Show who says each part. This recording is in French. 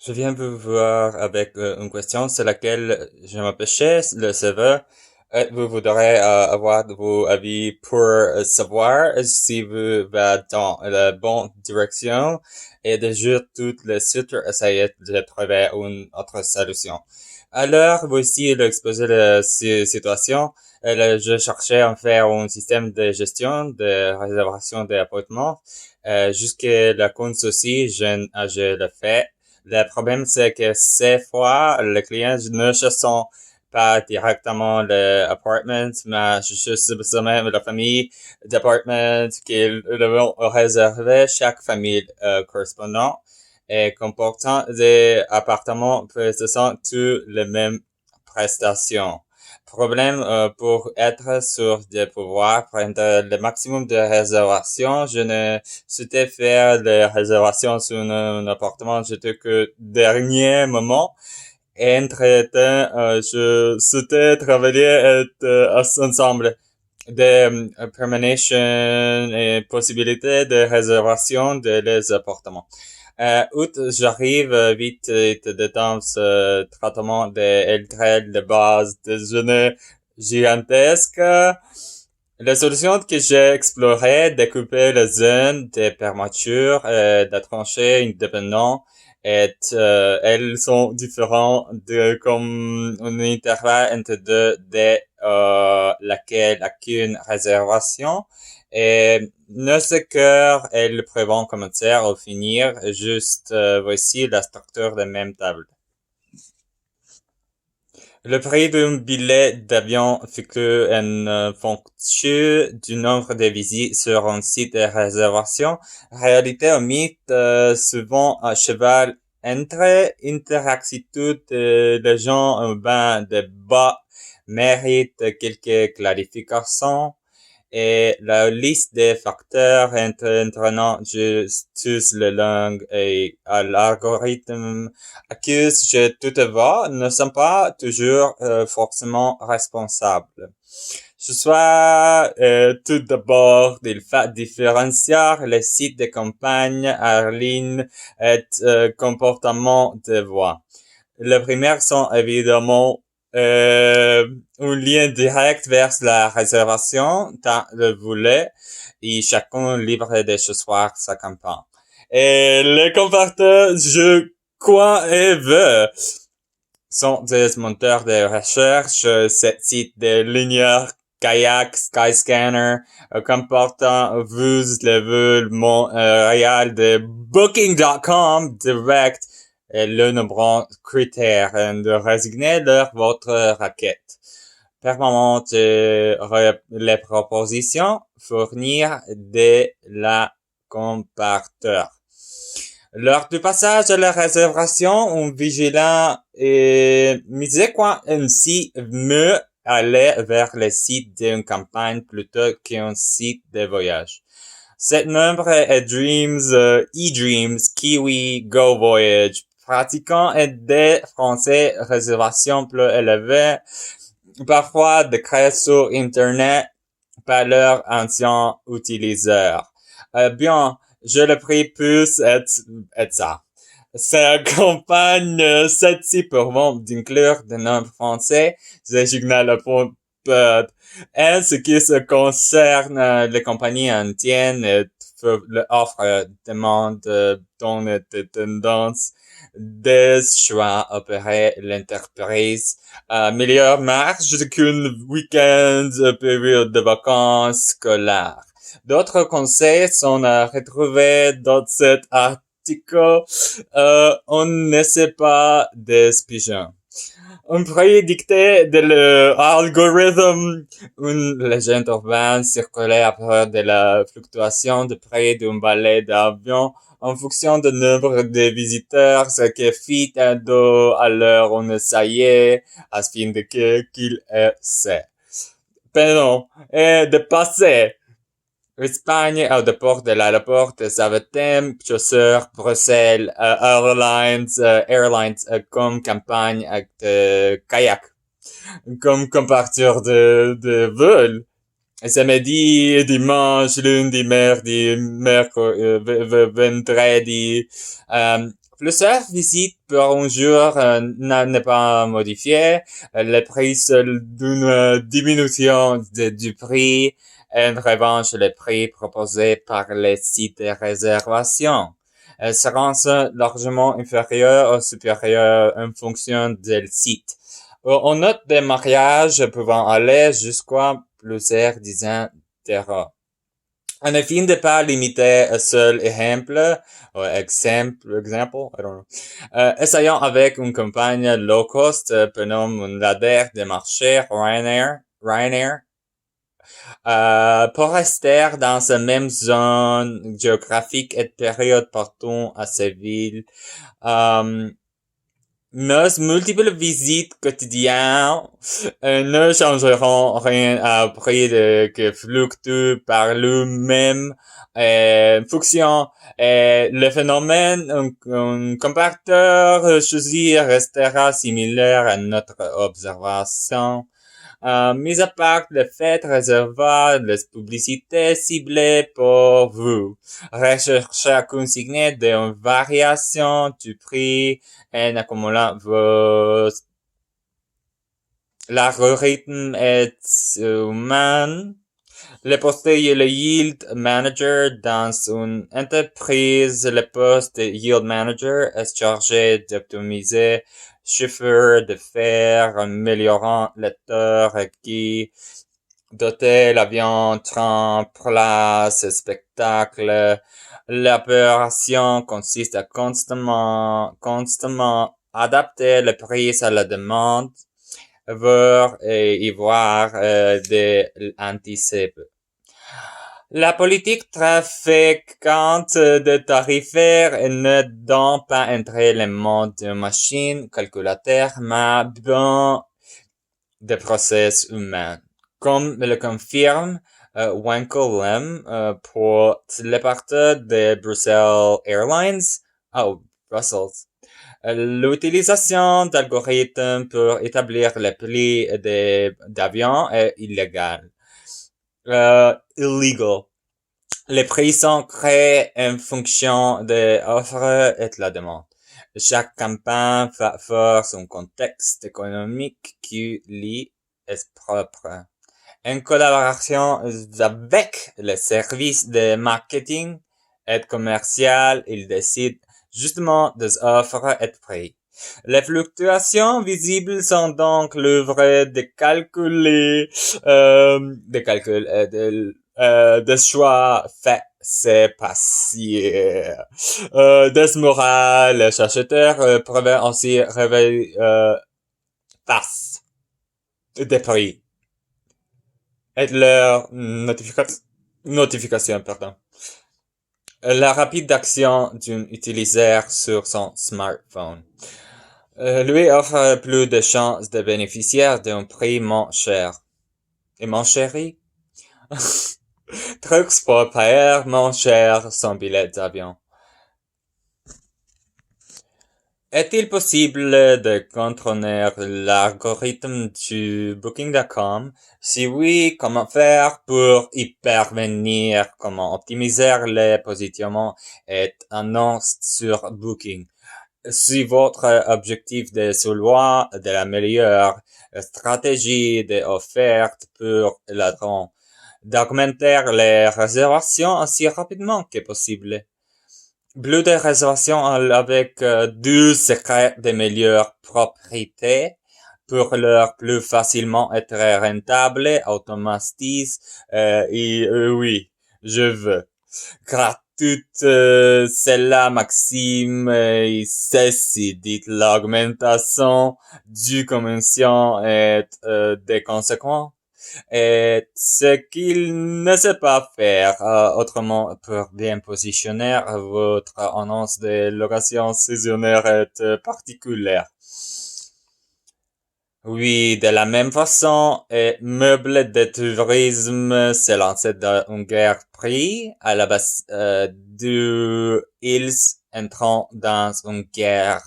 Speaker 1: Je viens vous voir avec une question sur laquelle je m'empêchais le serveur. Vous voudrez avoir vos avis pour savoir si vous va dans la bonne direction et de juste tout le suite essayer de trouver une autre solution. Alors, voici l'exposé de la situation. Je cherchais à faire un système de gestion de réservation d'appartements. Jusque la compte aussi, je le fais. Le problème, c'est que ces fois, le client ne chassant pas directement l'apartment, mais juste même la famille d'apartment qu'ils vont réserver chaque famille correspondant et comportant des appartements présentant toutes les mêmes prestations. Problème pour être sûr de pouvoir prendre le maximum de réservations, je ne souhaitais faire des réservations sur un appartement j'étais que dernier moment. Entre-temps, je souhaitais travailler ensemble des permanation et possibilités de réservation de les appartements. J'arrive vite dans ce traitement de de base de données gigantesques. La solution que j'ai explorée, découper les zones des permatures, de trancher indépendant, elles sont différentes de comme un intervalle entre deux laquelle aucune réservation et ne ce cœur elle prévend commencer au finir juste voici la structure de même table. Le prix d'un billet d'avion figure en fonction du nombre de visites sur un site de réservation. Réalité ou mythe, souvent à cheval entre interaction des gens urbains de bas mérite quelques clarifications et la liste des facteurs entraînant tous les langues et à l'algorithme accuse je toutefois ne sont pas toujours forcément responsables. Je sois tout d'abord il faut différencier les sites de campagne en ligne et comportement de voix. Les premières sont évidemment un lien direct vers la réservation dans le volet et chacun libre de choisir sa campagne. Et les comparateurs, je crois et veux, sont des moteurs de recherche, ces sites de linéaires Kayak, Skyscanner, comportant vous le vol réel de Booking.com direct et le nombreux critères de résigner leur votre requête. Permanente les propositions fournir de la comparateur. Lors du passage à la réservation, un vigilant misait quoi ainsi mieux aller vers le site d'une campagne plutôt qu'un site de voyage. Cet nombre est Dreams, eDreams, Kiwi, Go Voyage, pratiquant et des Français réservations plus élevées, parfois décrites sur Internet par leurs anciens utilisateurs. Bien, je le prie plus et ça. Cette campagne, celle-ci permet d'inclure des noms français, des signaux pour en ce qui se concerne les compagnies indiennes, l'offre demande donne des tendances des choix opérer l'entreprise meilleure marge qu'une week-end période de vacances scolaires. D'autres conseils sont à retrouver dans cet article. On ne sait pas des pigeons. On prédictait de l'algorithme une légende urbaine circulait après de la fluctuation de prix d'un balai d'avion en fonction du nombre de visiteurs, ce qui fit un dos à l'heure on essayait, à ce fin de qu'il essaie. Pardon, et de passer Espagne au départ de l'aéroport de Zaventem, Chasseur, Bruxelles, Airlines comme campagne de kayak, comme partir de vol. Samedi, dimanche, lundi, mardi, mercredi, vendredi, plusieurs visites pour un jour n'est pas modifié. Le prix seul d'une diminution du prix. En revanche, les prix proposés par les sites de réservation seront largement inférieurs ou supérieurs en fonction du site. On note des mariages pouvant aller jusqu'à plusieurs dizaines d'euros. En fin de pas limiter un seul exemple, ou example, I don't know. Essayons avec une compagnie low cost, prenons une ladder de marché Ryanair, pour rester dans la même zone géographique et période partout à ces villes. Nos multiples visites quotidiennes ne changeront rien à prix que fluctue par lui-même fonction. Le phénomène, un comparateur choisi restera similaire à notre observation. Mis à part le fait de réserver les publicités ciblées pour vous, recherchez à consigner des variations du prix en accumulant vos... L'algorithme est humain. Le poste et le yield manager dans une entreprise, le poste de yield manager est chargé d'optimiser chiffre d'affaires, améliorant lecteur requis, doter l'avion, train, place, spectacle. L'opération consiste à constamment adapter le prix à la demande, voir et y voir des anticipes. La politique trafiquante de tarifaire ne donne pas entrer le monde de machine calculateur, mais bien des process humains. Comme le confirme Wankel Lem pour le partenaire de Brussels Airlines, Brussels. L'utilisation d'algorithmes pour établir le prix d'avion est illégale. Illegal. Les prix sont créés en fonction de l'offre et de la demande. Chaque campagne force un contexte économique qui lui est propre. En collaboration avec les services de marketing et commercial, il décide justement des offres et de prix. Les fluctuations visibles sont donc l'œuvre de des choix faits, c'est passé. Des morales, les acheteurs peuvent aussi révéler face des prix et leur notification, pardon. La rapide action d'un utilisateur sur son smartphone lui offre plus de chances de bénéficier d'un prix moins cher. Et moins chéri? Trucs pour payer moins cher son billet d'avion. Est-il possible de contrôler l'algorithme du Booking.com? Si oui, comment faire pour y parvenir? Comment optimiser les positionnements et annonces sur Booking? Si votre objectif de celui de la meilleure stratégie d'offerte pour l'adresse, d'augmenter les réservations aussi rapidement que possible. Plus de réservations avec deux secrets de meilleure propriété pour leur plus facilement être rentable, automatise, et oui, je veux. Gratuite, c'est la maxime, et ceci dit l'augmentation du commission est des conséquences. Et ce qu'il ne sait pas faire autrement pour bien positionner votre annonce de location saisonnière est particulière. Oui, de la même façon, meubles de tourisme se lançaient dans une guerre prix à la base ils entrant dans une guerre